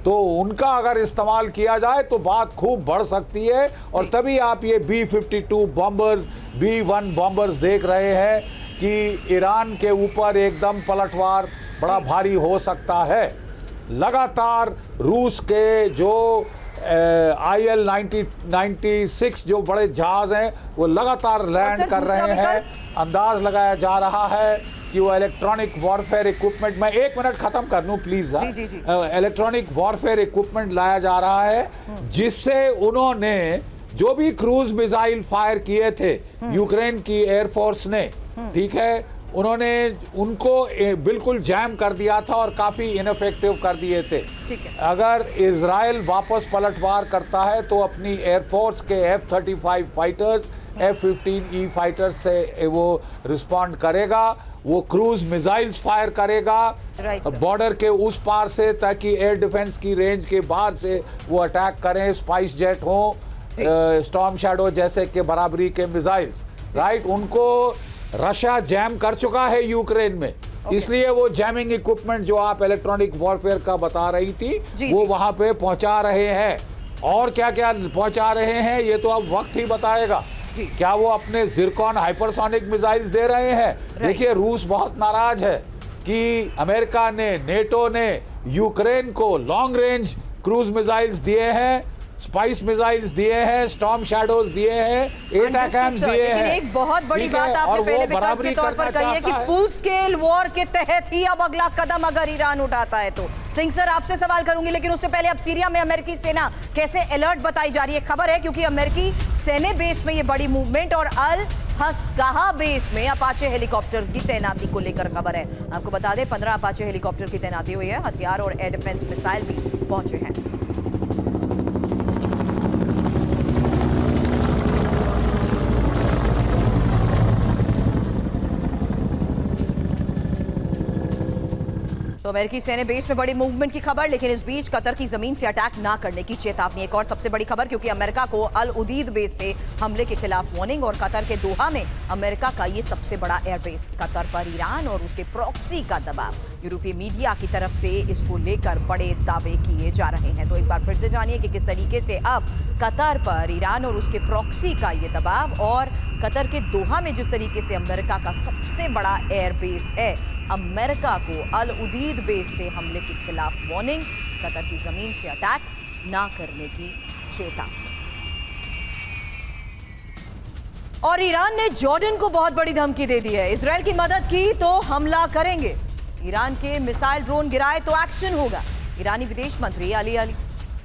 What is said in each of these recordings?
तो उनका अगर इस्तेमाल किया जाए तो बात खूब बढ़ सकती है। और तभी आप ये B-52 बॉम्बर्स, B-1 बॉम्बर्स देख रहे हैं कि ईरान के ऊपर एकदम पलटवार बड़ा भारी हो सकता है। लगातार रूस के जो IL-96 जो बड़े जहाज हैं वो लगातार लैंड कर रहे हैं। अंदाज लगाया जा रहा है कि वो इलेक्ट्रॉनिक वॉरफेयर इक्विपमेंट, मैं 1 मिनट खत्म कर लूं प्लीज, इलेक्ट्रॉनिक वॉरफेयर इक्विपमेंट लाया जा रहा है जिससे उन्होंने जो भी क्रूज मिसाइल फायर किए थे यूक्रेन की एयरफोर्स ने, ठीक है, उन्होंने उनको बिल्कुल जैम कर दिया था और काफी इनफेक्टिव कर दिए थे। अगर इजराइल वापस पलटवार करता है तो अपनी एयरफोर्स के F-35 फाइटर्स, F-15E फाइटर्स से वो रिस्पॉन्ड करेगा, वो क्रूज मिसाइल्स फायर करेगा बॉर्डर के उस पार से, ताकि एयर डिफेंस की रेंज के बाहर से वो अटैक करें। स्पाइस जेट हो, स्टॉर्म शैडो जैसे के बराबरी के मिसाइल्स, राइट, उनको रशिया जैम कर चुका है यूक्रेन में। इसलिए वो जैमिंग इक्विपमेंट जो आप इलेक्ट्रॉनिक वॉरफेयर का बता रही थी वो वहां पे पहुंचा रहे हैं। और क्या क्या पहुंचा रहे हैं ये तो अब वक्त ही बताएगा। क्या वो अपने जिरकॉन हाइपरसोनिक मिसाइल्स दे रहे हैं? देखिए, रूस बहुत नाराज है कि अमेरिका ने, नेटो ने यूक्रेन को लॉन्ग रेंज क्रूज मिसाइल्स दिए हैं, स्पाइस मिसाइल्स दिए हैं, स्टॉर्म शैडोज दिए हैं, एटाकैम्स दिए हैं। एक बहुत बड़ी बात आपने पहले विकल्प के तौर पर कही है कि फुल स्केल वॉर के तहत ही अब अगला कदम अगर ईरान उठाता है तो। सिंह सर, आपसे सवाल करूंगी, लेकिन उससे पहले अब सीरिया में अमेरिकी सेना कैसे अलर्ट बताई जा रही है? खबर है क्योंकि अमेरिकी सैन्य बेस में ये बड़ी मूवमेंट और अल हस्काहा बेस में अपाचे हेलीकॉप्टर की तैनाती को लेकर खबर है। आपको बता दें 15 अपाचे हेलीकॉप्टर की तैनाती हुई है, हथियार और एयर डिफेंस मिसाइल भी पहुंचे हैं। तो अमेरिकी सैन्य बेस में बड़ी मूवमेंट की खबर, लेकिन इस बीच कतर की जमीन से अटैक ना करने की चेतावनी। एक और सबसे बड़ी खबर, क्योंकि अमेरिका को अल उदीद बेस से हमले के खिलाफ वार्निंग और कतर के दोहा में अमेरिका का ये सबसे बड़ा एयरबेस। कतर पर ईरान और उसके प्रॉक्सी का दबाव, यूरोपीय मीडिया की तरफ से इसको लेकर बड़े दावे किए जा रहे हैं। तो एक बार फिर से जानिए कि किस तरीके से अब कतर पर ईरान और उसके प्रॉक्सी का ये दबाव और कतर के दोहा में जिस तरीके से अमेरिका का सबसे बड़ा एयरबेस है, अमेरिका को अल उदीद बेस से हमले के खिलाफ वार्निंग, कतर की जमीन से अटैक ना करने की चेतावनी। और ईरान ने जॉर्डन को बहुत बड़ी धमकी दे दी है, इजराइल की मदद की तो हमला करेंगे, ईरान के मिसाइल ड्रोन गिराए तो एक्शन होगा। ईरानी विदेश मंत्री अली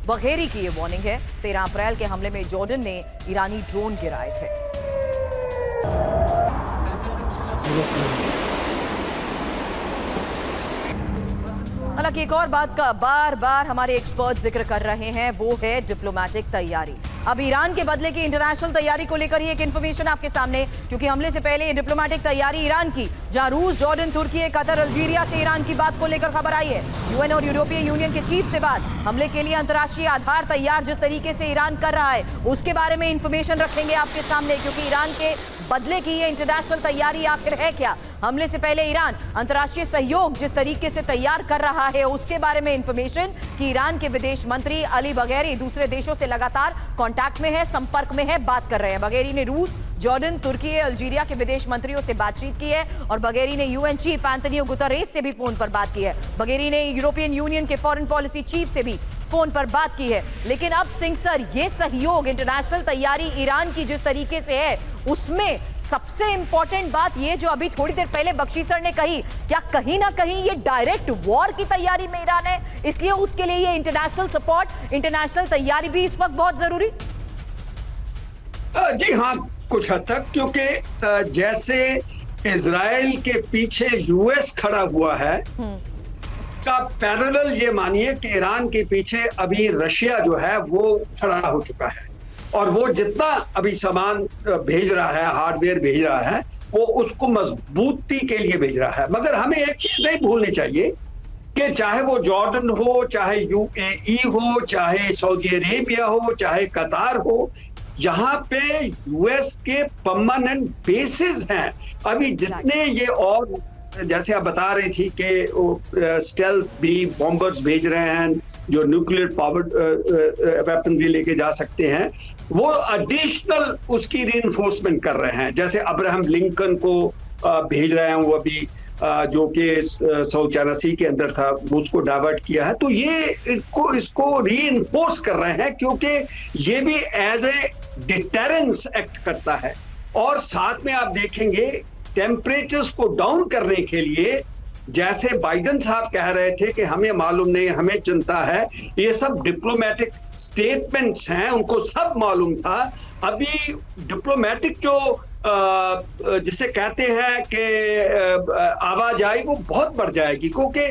बघेरी की ये वार्निंग है। 13 अप्रैल के हमले में जॉर्डन ने ईरानी ड्रोन गिराए थे। हालांकि एक और बात का बार बार हमारे एक्सपर्ट जिक्र कर रहे हैं, वो है डिप्लोमेटिक तैयारी। अब ईरान के बदले की इंटरनेशनल तैयारी को लेकर ही एक इंफॉर्मेशन आपके सामने, क्योंकि हमले से पहले ये डिप्लोमेटिक तैयारी ईरान की, जहां रूस, जॉर्डन, तुर्की, कतर, अल्जीरिया से ईरान की बात को लेकर खबर आई है। यूएन और यूरोपीय यूनियन के चीफ से बात, हमले के लिए अंतर्राष्ट्रीय आधार तैयार जिस तरीके से ईरान कर रहा है उसके बारे में इंफॉर्मेशन रखेंगे आपके सामने, क्योंकि ईरान के बदले की ये इंटरनेशनल तैयारी आखिर है क्या। हमले से पहले ईरान अंतर्राष्ट्रीय सहयोग जिस तरीके से तैयार कर रहा है उसके बारे में इंफॉर्मेशन, कि ईरान के विदेश मंत्री अली बघेरी दूसरे देशों से लगातार कांटेक्ट में है, संपर्क में है, बात कर रहे हैं। बघेरी ने रूस, जॉर्डन, तुर्की, अल्जीरिया के विदेश मंत्रियों से बातचीत की है और बघेरी ने यूएन चीफ एंटोनियो गुतरेस से भी फोन पर बात की है। बघेरी ने यूरोपियन यूनियन के फॉरेन पॉलिसी चीफ से भी फोन पर बात की है। लेकिन अब सिंह सर, ये सहयोग, इंटरनेशनल तैयारी ईरान की जिस तरीके से है, उसमें सबसे इंपॉर्टेंट बात ये जो अभी थोड़ी देर पहले बख्शी सर ने कही, क्या कहीं ना कहीं ये डायरेक्ट वॉर की तैयारी में ईरान है, इसलिए उसके लिए ये इंटरनेशनल सपोर्ट, इंटरनेशनल तैयारी भी इस वक्त बहुत जरूरी? जी हाँ, कुछ हद तक, क्योंकि जैसे इजराइल के पीछे यूएस खड़ा हुआ है का पैरेलल ये मानिए कि ईरान के पीछे अभी रशिया जो है वो खड़ा हो चुका है, और वो जितना अभी सामान भेज रहा है, हार्डवेयर भेज रहा है, वो उसको मजबूती के लिए भेज रहा है। मगर हमें एक चीज नहीं भूलनी चाहिए कि चाहे वो जॉर्डन हो, चाहे यूएई हो, चाहे सऊदी अरेबिया हो, चाहे कतार हो, यहाँ पे यूएस के परमानेंट बेसिस हैं। अभी जितने ये और जैसे आप बता रही थी कि स्टेल्थ भी बॉम्बर्स भेज रहे हैं जो न्यूक्लियर पावर्ड वेपन भी लेके जा सकते हैं, वो एडिशनल उसकी रीइंफोर्समेंट कर रहे हैं। जैसे अब्राहम लिंकन को भेज रहे हैं, वो अभी जो कि साउथ चाइना सी के अंदर था, उसको डाइवर्ट किया है। तो ये इसको रीइंफोर्स कर रहे हैं क्योंकि ये भी एज ए डिटरेंस एक्ट करता है। और साथ में आप देखेंगे टेम्परेचर्स को डाउन करने के लिए, जैसे बाइडेन साहब कह रहे थे कि हमें मालूम नहीं, हमें चिंता है, ये सब डिप्लोमेटिक स्टेटमेंट्स हैं, उनको सब मालूम था। अभी डिप्लोमेटिक जो जिसे कहते हैं कि आवाजाही वो बहुत बढ़ जाएगी, क्योंकि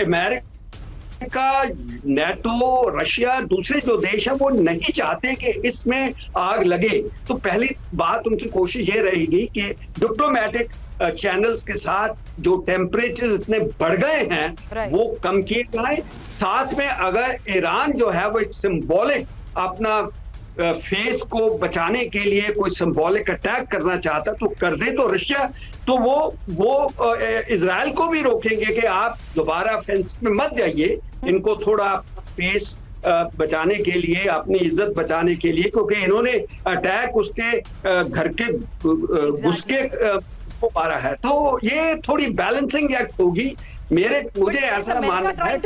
अमेरिका, नेटो, रशिया, दूसरे जो देश हैं वो नहीं चाहते कि इसमें आग लगे। तो पहली बात उनकी कोशिश ये रहेगी कि डिप्लोमेटिक चैनल्स के साथ जो टेम्परेचर इतने बढ़ गए हैं वो कम किए जाए। साथ में अगर ईरान जो है वो एक सिंबॉलिक अपना फेस को बचाने के लिए कोई सिंबॉलिक अटैक करना चाहता तो कर दे, तो रशिया तो वो इजराइल को भी रोकेंगे कि आप दोबारा फेंस में मत जाइए, इनको थोड़ा फेस बचाने के लिए, अपनी इज्जत बचाने के लिए, क्योंकि इन्होंने अटैक उसके घर के घुस के हो पा रहा है। तो ये थोड़ी बैलेंसिंग एक्ट होगी। मुझे ऐसा मानना है।